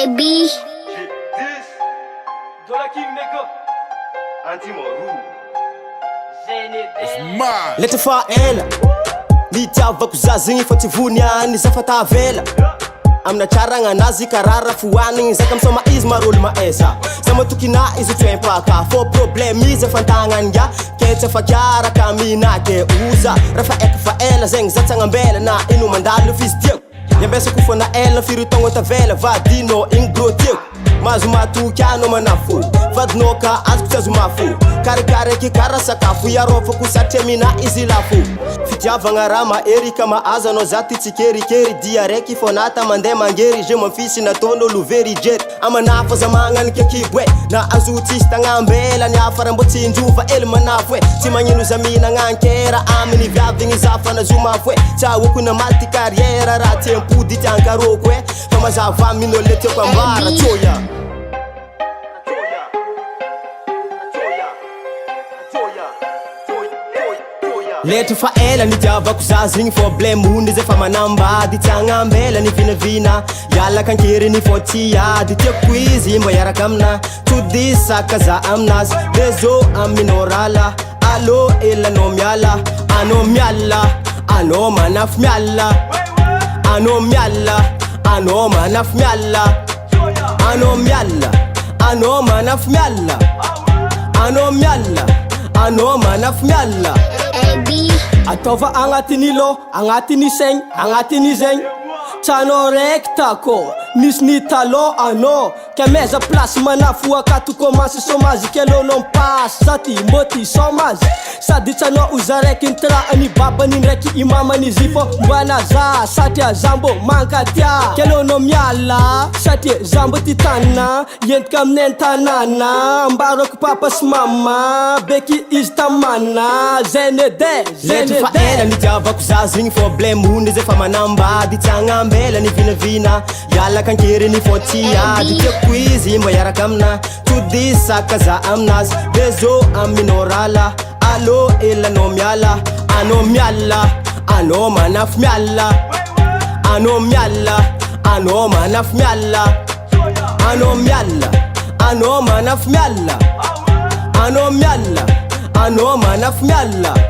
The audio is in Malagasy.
AB. Leta fa ela nitiavako zazigny fa tsy voniany za fa tavela amina tsaragna anazy karara foanigny zaka misoma izy marolo maesa za matokina izy tsy empaka fô problème izy afantagnanga ketsa fa kiaraka minake uza rafa eka fa ela zegny za tsagnambela na ino mandalo fizy tiako yambesako fô na ela firytongo tavela vadino igny gros tiako mazo matoky ano manafo vadinao ka azoko tsy azo mafo karikaraky kara sakafo iarofako satria mina izy lafo fitiavagna raha mahery ka mahazo anao za ty tsikerikery dia raiky fô nata mandeha mangery je mafisy nataon'olo verijery amanafa za magnaniky akibo na azo tsisy tagnambela ny afara mbô tsy indrova ely manafo tsy magnino za minagnankera aminy viavigny za fa nazomafo tsy ahoko na maty carrière raha tsy ampody ty ankaroko fa mazava min'olo le tiako ambara tsoya Letra fa ela nitiavako zazigny problème hony zay fa manambady tsy agnambela ny vinavina ialaka ankery ny fô tsy ady tiako izy mba iaraka amina todisaka za aminazy réseau aminorala allo elanao miala anao miala anao manafy miala anao miala anao manafy miala anao miala anao manafy miala anao miala anao manafy miala ataova agnatiny lo agnatiny saigny agnatiny zegny tranao raiky tako nisy ny talon anao kameza place manafo akato commence chômage kelonao mpasy saty mbô ty chômage sady tranao oza raiky nitraany babany ndraiky imamanizy fô mbana za satria za mbô mankatia kelonao miala satria za mbô ty tanana entika amin'ny antanana mbaroko papa sy mama beky izy tamana Letra fa ela nitiavako zazigny problème hony zay fa manambady tsy agnambela ny vinavina ialaka ankery ny fô tsy ady tiako izy mba iaraka amina todisaka za aminazy réseau aminorala allo elanao miala anao miala anao manafy miala anao miala anao manafy miala anao miala anao manafy miala anao miala anao manafy miala